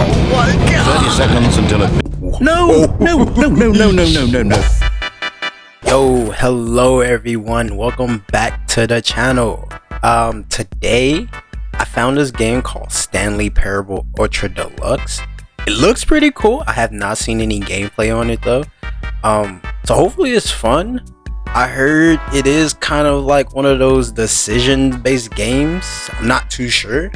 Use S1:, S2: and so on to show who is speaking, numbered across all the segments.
S1: Oh my god!
S2: 30 seconds until it...
S1: No! Yo, hello everyone. Welcome back to the channel. Today, I found this game called Stanley Parable Ultra Deluxe. It looks pretty cool. I have not seen any gameplay on it though. So hopefully it's fun. I heard it is kind of like one of those decision-based games. I'm not too sure.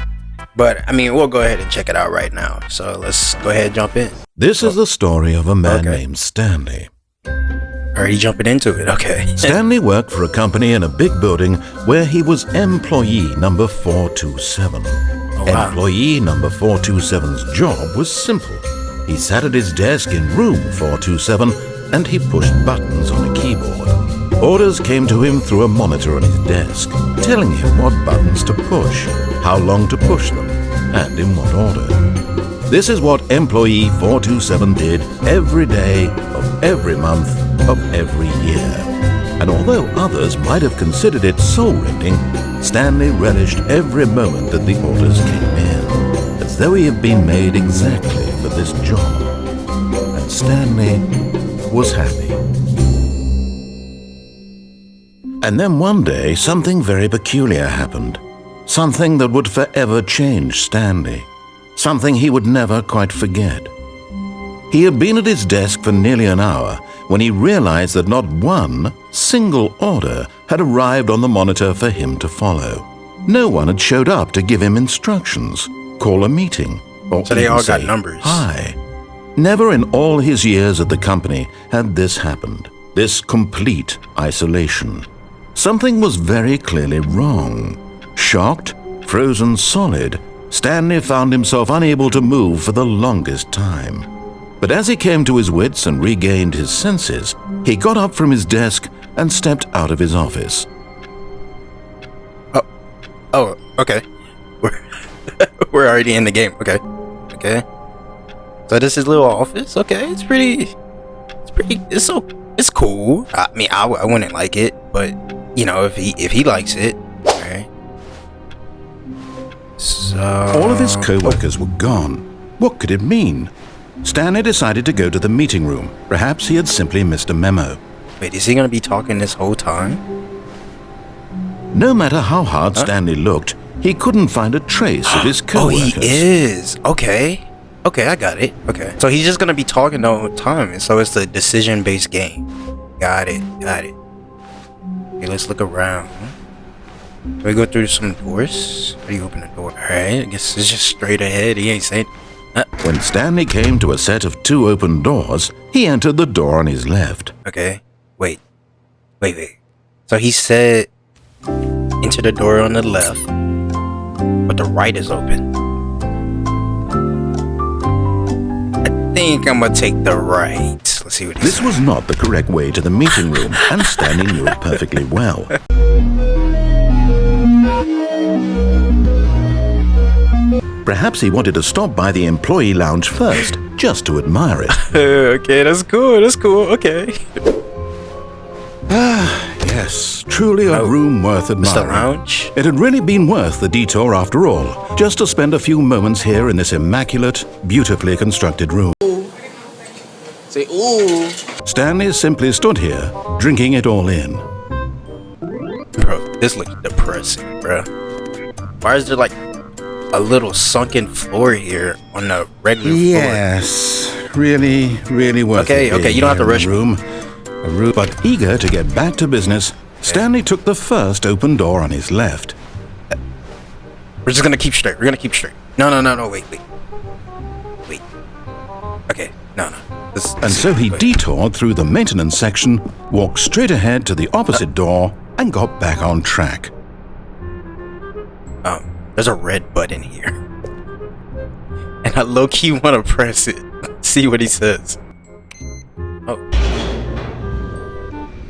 S1: But, I mean, we'll go ahead and check it out right now. So, let's go ahead and jump in.
S2: This is the story of a man named Stanley.
S1: Already jumping into it, okay.
S2: Stanley worked for a company in a big building where he was employee number 427.
S1: Oh, wow.
S2: Employee number 427's job was simple. He sat at his desk in room 427 and he pushed buttons on a keyboard. Orders came to him through a monitor on his desk, telling him what buttons to push, how long to push them, and in what order. This is what employee 427 did every day of every month of every year. And although others might have considered it soul-rending, Stanley relished every moment that the orders came in, as though he had been made exactly for this job. And Stanley was happy. And then one day, something very peculiar happened. Something that would forever change Stanley. Something he would never quite forget. He had been at his desk for nearly an hour when he realized that not one single order had arrived on the monitor for him to follow. No one had showed up to give him instructions, call a meeting, or
S1: so they all got
S2: say
S1: numbers.
S2: Hi. Never in all his years at the company had this happened. This complete isolation. Something was very clearly wrong. Shocked, frozen solid, Stanley found himself unable to move for the longest time. But as he came to his wits and regained his senses, he got up from his desk and stepped out of his office.
S1: Oh, okay. We're already in the game. Okay. So this is little office. Okay, it's cool. I mean, I wouldn't like it, but you know, if he likes it, all right. So
S2: all of his co-workers were gone. What could it mean? Stanley decided to go to the meeting room. Perhaps he had simply missed a memo.
S1: Wait, is he gonna be talking this whole time?
S2: No matter how hard Stanley looked, he couldn't find a trace of his co-workers.
S1: Oh, he is. Okay, I got it. Okay, so he's just gonna be talking the whole time, and so it's the decision-based game. Got it. Okay, let's look around. Can we go through some doors? How do you open the door? Alright, I guess it's just straight ahead. He ain't saying...
S2: When Stanley came to a set of two open doors, he entered the door on his left.
S1: Okay, wait. So he said, enter the door on the left, but the right is open. I think I'm gonna take the right. Let's see what he
S2: This
S1: said.
S2: was not the correct way to the meeting room, and Stanley knew it perfectly well. Perhaps he wanted to stop by the employee lounge first, just to admire it.
S1: Okay, that's cool, okay.
S2: Yes, truly a room worth admiring.
S1: Mr. Lounge?
S2: It had really been worth the detour after all, just to spend a few moments here in this immaculate, beautifully constructed room.
S1: Say ooh.
S2: Stanley simply stood here, drinking it all in.
S1: Bro, this looks depressing, bro. Why is there like a little sunken floor here on the regular floor?
S2: Yes, really worth it.
S1: Okay, you don't have to rush
S2: room. But eager to get back to business, Stanley took the first open door on his left.
S1: We're just gonna keep straight. No, wait. Okay, no.
S2: And so he detoured through the maintenance section, walked straight ahead to the opposite door, and got back on track.
S1: There's a red button here. And I low-key wanna press it. See what he says. Oh.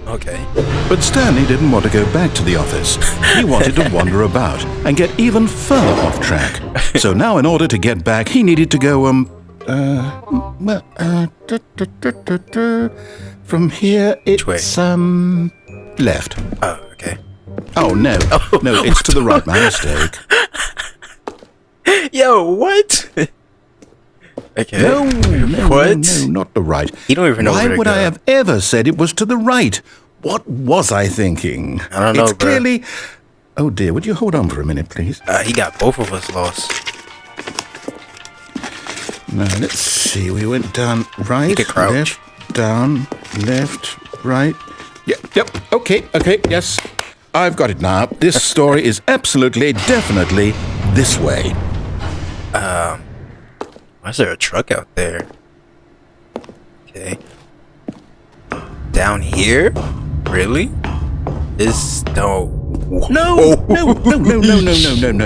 S1: Okay.
S2: But Stanley didn't want to go back to the office. He wanted to wander about and get even further off track. So now in order to get back, he needed to go, from here it's, left.
S1: Oh, okay.
S2: Oh, no. No, it's to the right. My mistake.
S1: Yo, what? Okay.
S2: No,
S1: What?
S2: no, not the right.
S1: You don't even know
S2: Why
S1: where to
S2: would
S1: go.
S2: I have ever said it was to the right? What was I thinking?
S1: I don't know,
S2: It's
S1: bro.
S2: clearly... Oh dear, would you hold on for a minute, please?
S1: He got both of us lost.
S2: Now, let's see. We went down right,
S1: You could crouch.
S2: left, down, left, right. Yep, okay, yes. I've got it now. This story is absolutely, definitely this way.
S1: Why is there a truck out there? Okay. Down here? Really?
S2: No.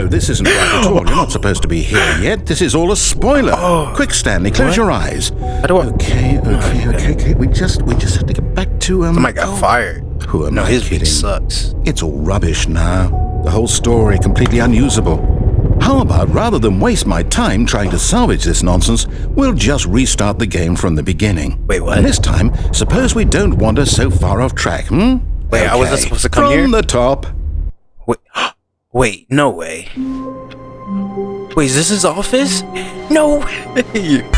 S2: This isn't right at all. You're not supposed to be here yet. This is all a spoiler.
S1: Oh.
S2: Quick, Stanley, close your eyes.
S1: How do I?
S2: Okay. We just have to get back to
S1: Somebody got fired.
S2: Who am
S1: No,
S2: I
S1: his beat
S2: kidding?
S1: sucks.
S2: It's all rubbish now. The whole story completely unusable. How about, rather than waste my time trying to salvage this nonsense, we'll just restart the game from the beginning.
S1: Wait, what?
S2: And this time, suppose we don't wander so far off track,
S1: Wait, I wasn't supposed to come
S2: from
S1: here?
S2: From the top.
S1: Wait, no way. Wait, is this his office? No way.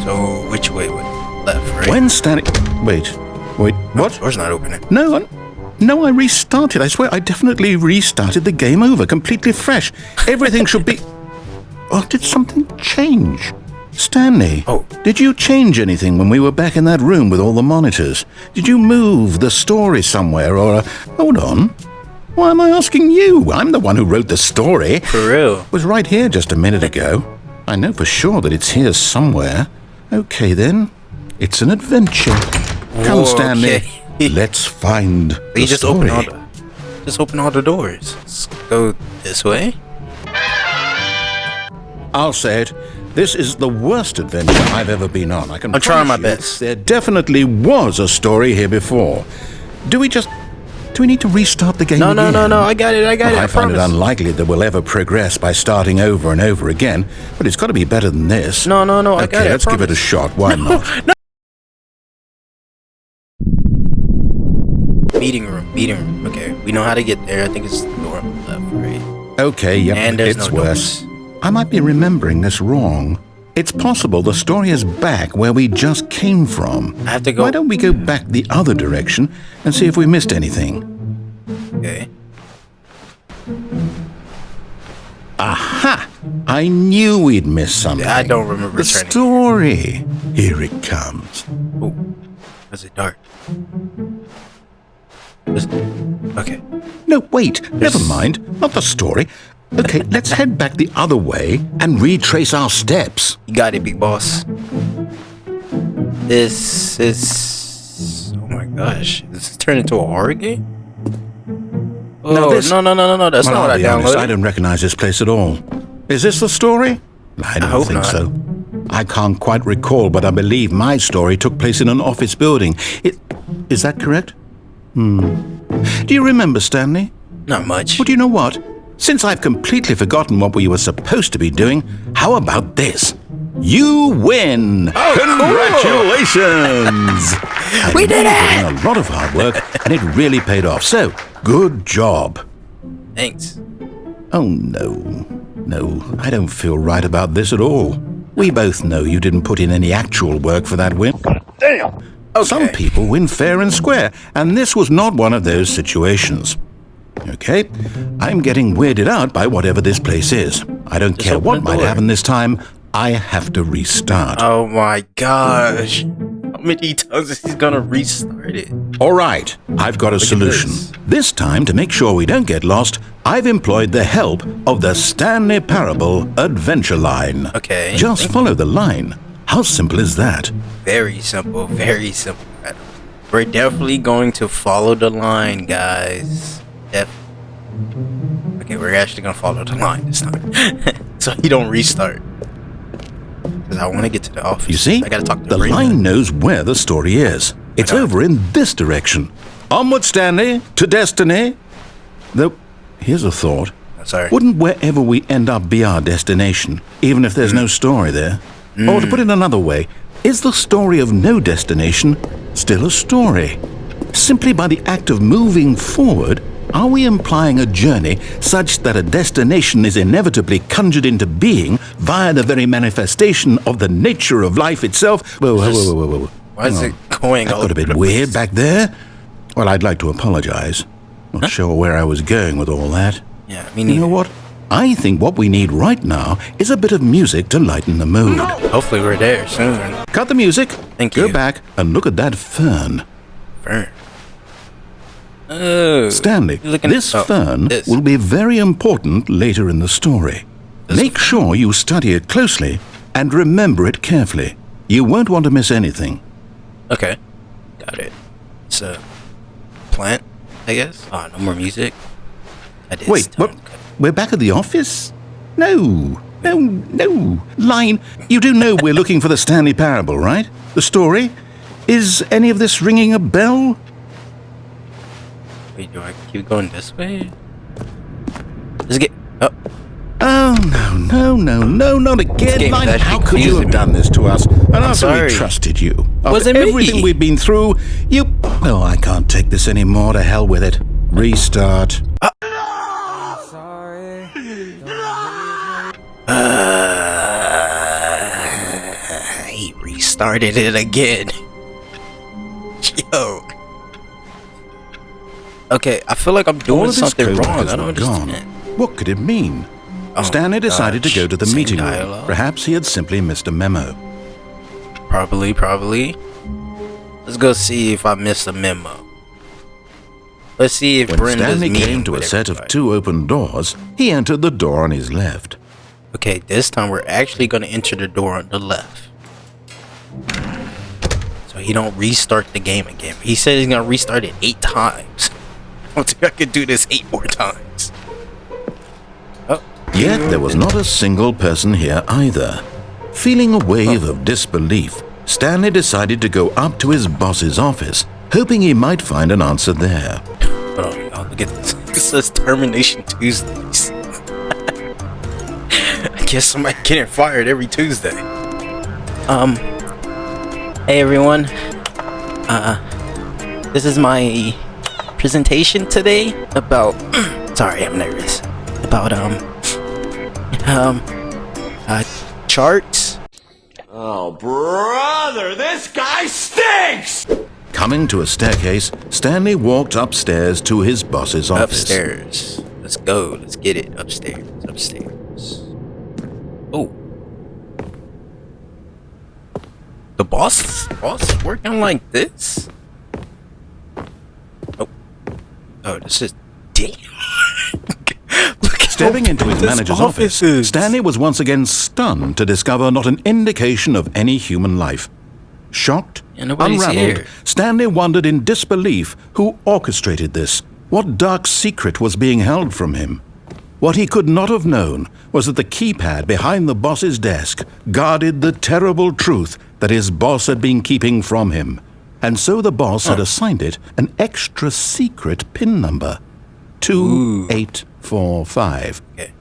S1: So, which way? Left, right?
S2: When Stanley... Wait, what?
S1: Door's not opening.
S2: No, I restarted. I swear, I definitely restarted the game over, completely fresh. Everything should be... Oh, did something change? Stanley, did you change anything when we were back in that room with all the monitors? Did you move the story somewhere or... Hold on. Why am I asking you? I'm the one who wrote the story.
S1: For real?
S2: It was right here just a minute ago. I know for sure that it's here somewhere. Okay, then. It's an adventure. Come,
S1: Whoa,
S2: Stanley.
S1: okay.
S2: Let's find the
S1: Just
S2: story.
S1: open all the doors. Let's go this way.
S2: I'll say it. This is the worst adventure I've ever been on. I'm
S1: trying my
S2: promise you,
S1: best.
S2: There definitely was a story here before. Do we need to restart the game
S1: No,
S2: again?
S1: no. I got it.
S2: I find it
S1: promise.
S2: unlikely that we'll ever progress by starting over and over again, but it's got to be better than this.
S1: No. I
S2: Okay,
S1: got it.
S2: let's give it a shot. Why not?
S1: Meeting room. Okay, we know how to get there. I think it's the door on the left, right?
S2: Okay, yep,
S1: And there's
S2: it's
S1: no
S2: worse.
S1: doors.
S2: I might be remembering this wrong. It's possible the story is back where we just came from.
S1: I have to go.
S2: Why don't we go back the other direction and see if we missed anything?
S1: Okay.
S2: Aha! I knew we'd missed something.
S1: I don't remember
S2: the
S1: turning.
S2: story. Here it comes.
S1: Oh, is it dark? Okay.
S2: No, wait. Never mind. Not the story. Okay, let's head back the other way and retrace our steps.
S1: You got it, big boss. This is... Oh my gosh. Is this turned into a horror game? Oh, no. That's
S2: Well,
S1: not what I
S2: I'll be honest, I
S1: downloaded.
S2: don't recognize this place at all. Is this the story? I don't
S1: hope
S2: think
S1: not.
S2: so. I can't quite recall, but I believe my story took place in an office building. Is that correct? Do you remember, Stanley?
S1: Not much.
S2: Well, do you know what? Since I've completely forgotten what we were supposed to be doing, how about this? You win! Congratulations!
S1: We did it!
S2: A lot of hard work, and it really paid off. So, good job.
S1: Thanks.
S2: Oh, no. No, I don't feel right about this at all. We both know you didn't put in any actual work for that win.
S1: Damn! Okay.
S2: Some people win fair and square, and this was not one of those situations. Okay, I'm getting weirded out by whatever this place is. I don't care
S1: open
S2: what
S1: the
S2: might
S1: door.
S2: happen this time. I have to restart.
S1: Oh my gosh. How many times is he gonna restart it?
S2: All right, I've got a solution.
S1: this.
S2: This time, to make sure we don't get lost, I've employed the help of the Stanley Parable Adventure Line.
S1: Okay.
S2: Just follow the line. How simple is that?
S1: Very simple. We're definitely going to follow the line, guys. Okay, we're actually gonna follow the line this time. So you don't restart. Because I want to get to the office.
S2: You see,
S1: I gotta talk to
S2: the
S1: Brenda.
S2: line knows where the story is. It's over in this direction. Onward, Stanley, to destiny. Though, here's a thought.
S1: Sorry.
S2: Wouldn't wherever we end up be our destination, even if there's no story there? Or to put it another way, is the story of no destination still a story? Simply by the act of moving forward, Are we implying a journey such that a destination is inevitably conjured into being via the very manifestation of the nature of life itself? Whoa.
S1: Why is it going
S2: that
S1: all
S2: got a bit weird back there. Well, I'd like to apologize. Not sure where I was going with all that.
S1: Yeah, me neither.
S2: You know what? I think what we need right now is a bit of music to lighten the mood.
S1: Hopefully we're there soon.
S2: Cut the music.
S1: Thank you.
S2: Go back and look at that fern.
S1: Fern. Oh.
S2: Stanley, this fern
S1: this.
S2: will be very important later in the story. Make sure you study it closely and remember it carefully. You won't want to miss anything.
S1: Okay. Got it. It's a plant, I guess. Oh, no more music.
S2: Wait, what? We're back at the office? No. Line, you do know we're looking for the Stanley Parable, right? The story? Is any of this ringing a bell?
S1: Wait, do I keep going this way? Let's get...
S2: Oh, no, not again, Line. How could you have done this to us? And after we trusted you.
S1: Wasn't
S2: me. Everything we've been through, you... Oh, I can't take this anymore. To hell with it. Restart.
S1: He restarted it again. Yo. Okay, I feel like I'm doing something wrong. I don't understand.
S2: What could it mean? Stanley decided to go to the meeting room. Perhaps he had simply missed a memo.
S1: Probably. Let's go see if I missed a memo. Let's see if
S2: when Stanley came to a set of 2 open doors, he entered the door on his left.
S1: Okay, this time we're actually going to enter the door on the left. So he don't restart the game again. He said he's going to restart it 8 times. I don't think I could do this 8 more times. Oh.
S2: Yet there was not a single person here either. Feeling a wave of disbelief, Stanley decided to go up to his boss's office, hoping he might find an answer there.
S1: Oh, look at this. It says Termination Tuesdays. I guess somebody getting fired every Tuesday. Hey everyone. This is my presentation today about sorry, I'm nervous. About charts.
S3: Oh brother, this guy stinks!
S2: Coming to a staircase, Stanley walked upstairs to his boss's office.
S1: Upstairs. Let's go. Let's get it. Upstairs. Oh. The boss is working like this? Oh, this is... Damn.
S2: Stepping into his manager's office, Stanley was once again stunned to discover not an indication of any human life. Shocked, unraveled, Stanley wondered in disbelief who orchestrated this, what dark secret was being held from him. What he could not have known was that the keypad behind the boss's desk guarded the terrible truth that his boss had been keeping from him. And so the boss had assigned it an extra secret PIN number, 2845.
S1: Okay.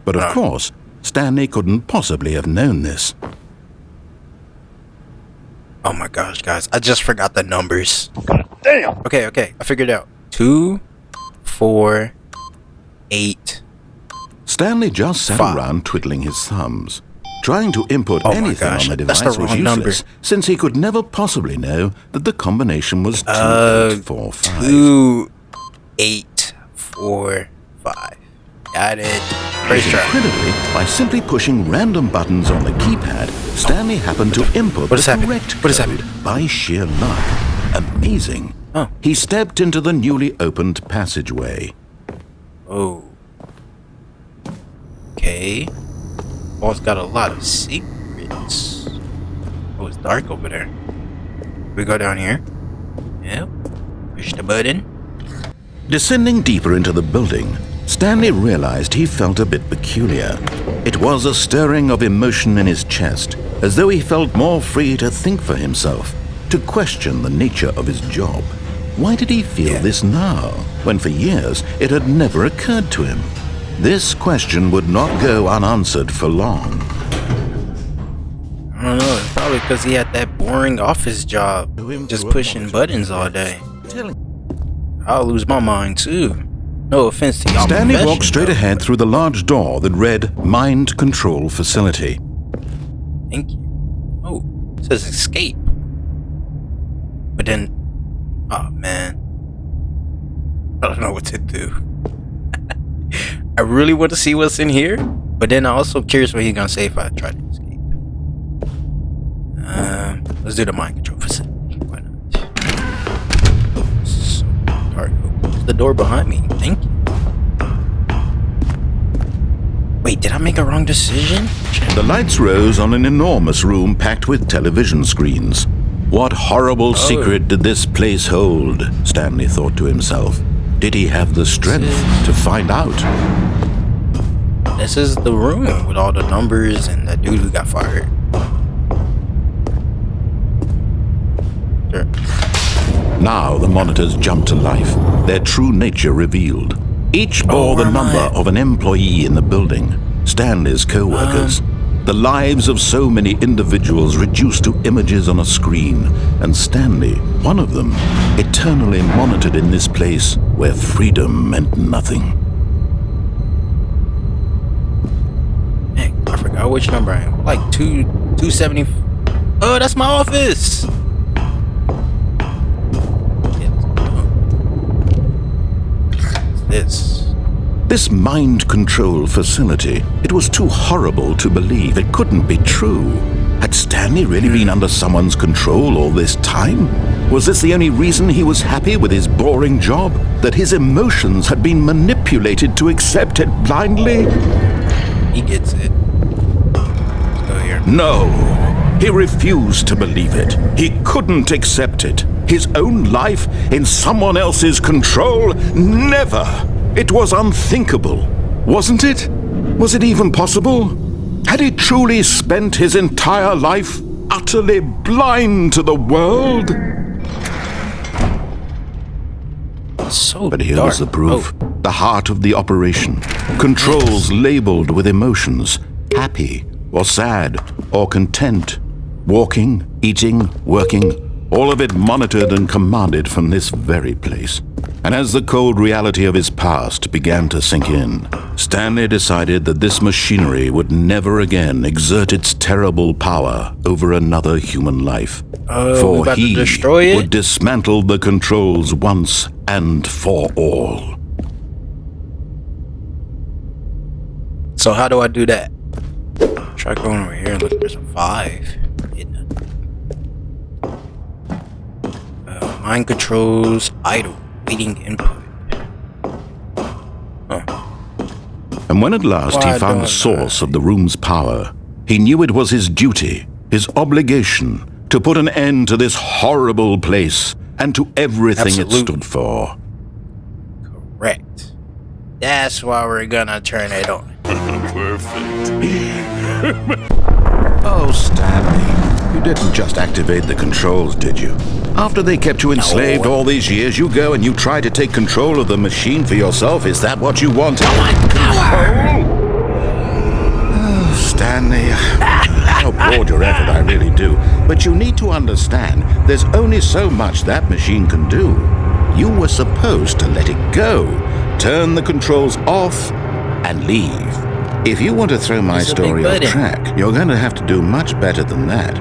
S2: But of course, Stanley couldn't possibly have known this.
S1: Oh my gosh, guys. I just forgot the numbers. Damn. Okay. I figured it out. 2, 4, 8.
S2: Stanley just sat around twiddling his thumbs. Trying to input anything on the device was useless, since he could never possibly know that the combination was 2845.
S1: 2845. Got it. First try.
S2: Incredibly, by simply pushing random buttons on the keypad, Stanley happened to input the correct code by sheer luck. Amazing. He stepped into the newly opened passageway.
S1: Oh. Okay. Boss got a lot of secrets. Oh, it's dark over there. We go down here. Yep. Push the button.
S2: Descending deeper into the building, Stanley realized he felt a bit peculiar. It was a stirring of emotion in his chest, as though he felt more free to think for himself, to question the nature of his job. Why did he feel this now, when for years it had never occurred to him? This question would not go unanswered for long.
S1: I don't know, it's probably because he had that boring office job, just pushing buttons all day. I'll lose my mind too. No offense to y'all.
S2: Stanley walked straight ahead through the large door that read Mind Control Facility.
S1: Thank you. Oh, it says escape. But then, oh man, I don't know what to do. I really want to see what's in here, but then I'm also curious what he's gonna say if I try to escape. Let's do the mind control facility. Why not? So dark. Close the door behind me. Thank you. Wait, did I make a wrong decision?
S2: The lights rose on an enormous room packed with television screens. What horrible secret did this place hold? Stanley thought to himself. Did he have the strength to find out?
S1: This is the room with all the numbers and that dude who got fired. Sure.
S2: Now the monitors jumped to life, their true nature revealed. Each bore the number of an employee in the building, Stanley's co-workers. The lives of so many individuals reduced to images on a screen, and Stanley, one of them, eternally monitored in this place where freedom meant nothing.
S1: Dang, I forgot which number I am. Like 270. Oh, that's my office.
S2: This mind control facility, it was too horrible to believe. It couldn't be true. Had Stanley really been under someone's control all this time? Was this the only reason he was happy with his boring job? That his emotions had been manipulated to accept it blindly?
S1: He gets it. Let's go here.
S2: No. He refused to believe it. He couldn't accept it. His own life in someone else's control? Never! It was unthinkable, wasn't it? Was it even possible? Had he truly spent his entire life utterly blind to the world?
S1: So
S2: but here
S1: dark.
S2: was the proof. The heart of the operation. Controls labeled with emotions. Happy or sad or content. Walking, eating, working. All of it monitored and commanded from this very place. And as the cold reality of his past began to sink in, Stanley decided that this machinery would never again exert its terrible power over another human life. For he would dismantle the controls once and for all.
S1: So how do I do that? Try going over here and look, there's a 5. Mind controls idle. Waiting input.
S2: And when at last he found the source of the room's power, he knew it was his duty, his obligation, to put an end to this horrible place and to everything it stood for.
S1: Correct. That's why we're gonna turn it on.
S3: Perfect.
S2: Oh, Stanley, you didn't just activate the controls, did you? After they kept you enslaved all these years, you go and you try to take control of the machine for yourself. Is that what you wanted? Oh, Stanley, I applaud your effort, I really do. But you need to understand, there's only so much that machine can do. You were supposed to let it go, turn the controls off, and leave. If you want to throw my story off track, you're going to have to do much better than that.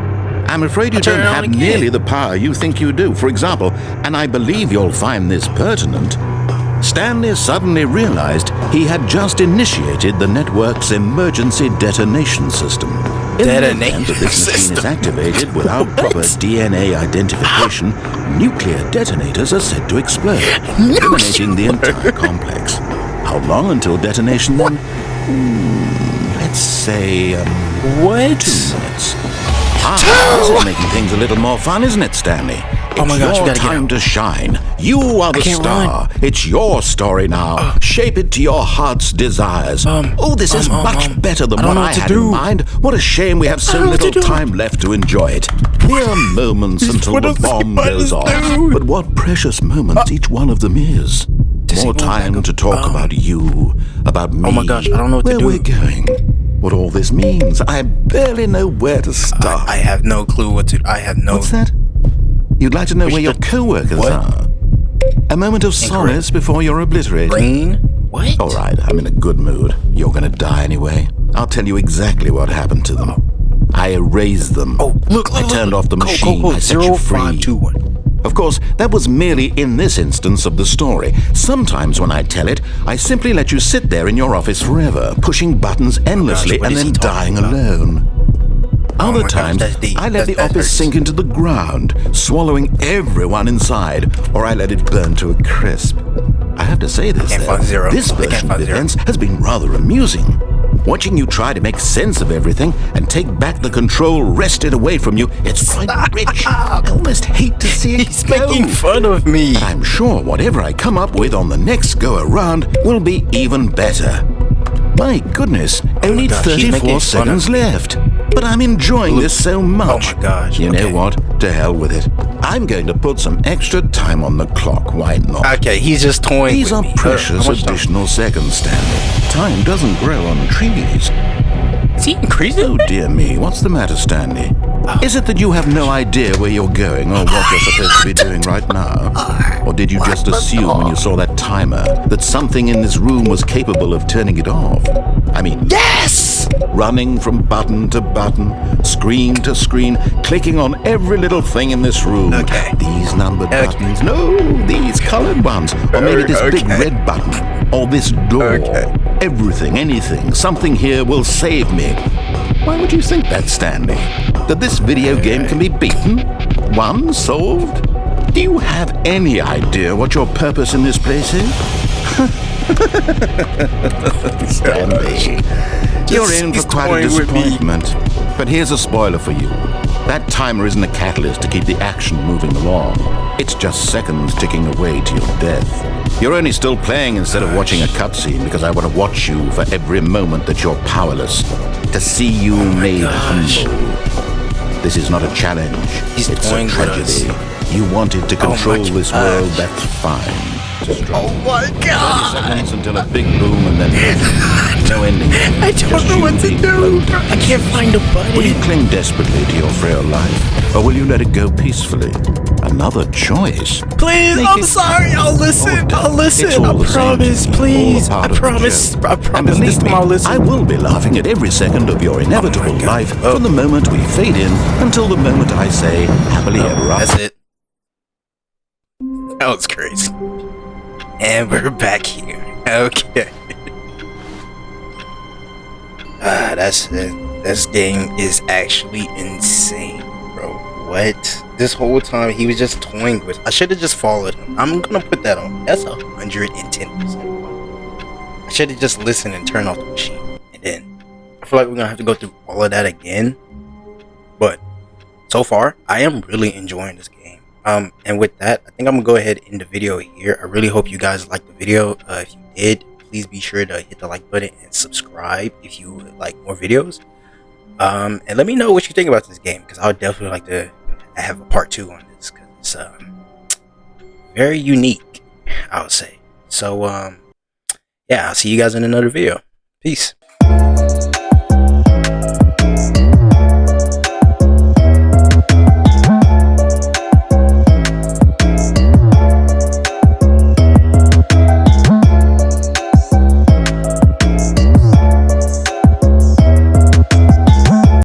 S2: I'm afraid you don't have nearly the power you think you do. For example, and I believe you'll find this pertinent, Stanley suddenly realized he had just initiated the network's emergency detonation system. In the event that this machine is activated without proper DNA identification, nuclear detonators are said to explode, eliminating the entire complex. How long until detonation then? Let's say, 2 minutes. This is making things a little more fun, isn't it, Stanley?
S1: Oh my gosh, you gotta
S2: time to shine. You are the star. Run. It's your story now. Shape it to your heart's desires. This is much better than what I had in mind. What a shame we have so little time left to enjoy it. Mere moments until the bomb goes off. But what precious moments each one of them is. More time to talk about you, about me.
S1: Oh my gosh, I don't know what to do.
S2: Where we're going. What all this means. I barely know where to start.
S1: I have no clue what to... I have no...
S2: What's that? You'd like to know where your co-workers are? A moment of solace before you're obliterated.
S1: Green? What?
S2: Alright, I'm in a good mood. You're gonna die anyway. I'll tell you exactly what happened to them. I erased them.
S1: Oh, look,
S2: I turned off the machine. I set you
S1: Zero,
S2: free.
S1: 5, 2, 1.
S2: Of course, that was merely in this instance of the story. Sometimes when I tell it, I simply let you sit there in your office forever, pushing buttons endlessly
S1: what
S2: and
S1: is
S2: then
S1: he talking
S2: dying
S1: about?
S2: alone. Other
S1: my gosh,
S2: times,
S1: that's deep.
S2: I let the
S1: That
S2: office
S1: hurts.
S2: sink into the ground, swallowing everyone inside, or I let it burn to a crisp. I have to say this,
S1: Can't
S2: though.
S1: find zero.
S2: This
S1: I can't
S2: version
S1: find
S2: of
S1: zero.
S2: events has been rather amusing. Watching you try to make sense of everything and take back the control wrested away from you, it's quite rich. I almost hate to see it
S1: He's
S2: go.
S1: making fun of me.
S2: But I'm sure whatever I come up with on the next go-around will be even better. My goodness, only
S1: gosh, he's making
S2: 34
S1: fun of
S2: seconds
S1: me.
S2: left. But I'm enjoying this so much.
S1: Oh my gosh,
S2: You know
S1: okay.
S2: what? To hell with it. I'm going to put some extra time on the clock. Why not?
S1: Okay, he's just toying
S2: These
S1: with
S2: are
S1: me.
S2: precious
S1: How much time?
S2: additional seconds, Stanley. Time doesn't grow on trees.
S1: Is he increasing?
S2: Oh dear me, what's the matter, Stanley? Is it that you have no idea where you're going or what you're supposed to be doing right now? Or did you just assume when you saw that timer that something in this room was capable of turning it off? I mean,
S1: Yes!
S2: running from button to button, screen to screen, clicking on every little thing in this room.
S1: Okay.
S2: These numbered buttons. No, these colored ones. Or maybe this big
S1: Okay.
S2: red button. Or this door.
S1: Okay.
S2: Everything, anything, something here will save me. Why would you think that, Stanley? That this video game can be beaten? Won? Solved? Do you have any idea what your purpose in this place is? Stanley, you're in for
S1: He's
S2: quite a
S1: toying with me.
S2: disappointment. But here's a spoiler for you. That timer isn't a catalyst to keep the action moving along. It's just seconds ticking away to your death. You're only still playing instead of watching a cutscene because I want to watch you for every moment that you're powerless. To see you made
S1: gosh.
S2: humble. This is not a challenge.
S1: He's
S2: It's a
S1: toying with us.
S2: tragedy. You wanted to control this world, that's fine.
S1: Oh my
S2: 30
S1: god!
S2: seconds until a big boom and then no ending.
S1: I don't know what to do. I can't find a
S2: Will you
S1: button.
S2: cling desperately to your frail life, or will you let it go peacefully? Another choice.
S1: Please,
S2: Make
S1: I'm
S2: it
S1: sorry. I'll listen.
S2: order.
S1: I'll listen.
S2: It's all
S1: I
S2: the same
S1: promise.
S2: to me,
S1: Please.
S2: all a
S1: I
S2: part of the
S1: promise.
S2: joke.
S1: I
S2: And
S1: promise.
S2: believe
S1: This
S2: me,
S1: time I'll listen.
S2: I will be laughing at every second of your inevitable
S1: God.
S2: life
S1: Oh.
S2: from the moment we fade in until the moment I say happily ever after.
S1: That's it. That was crazy. And we're back here. Okay. That's it. This game is actually insane, bro. What? This whole time he was just toying with. I should have just followed him. I'm gonna put that on. That's 110%. I should have just listened and turned off the machine. And then I feel like we're gonna have to go through all of that again. But so far, I am really enjoying this game. And with that, I think I'm gonna go ahead and end the video here. I really hope you guys liked the video. If you did, please be sure to hit the like button and subscribe if you would like more videos. And let me know what you think about this game, because I would definitely like to have a part 2 on this, because it's very unique, I would say. So yeah, I'll see you guys in another video. Peace.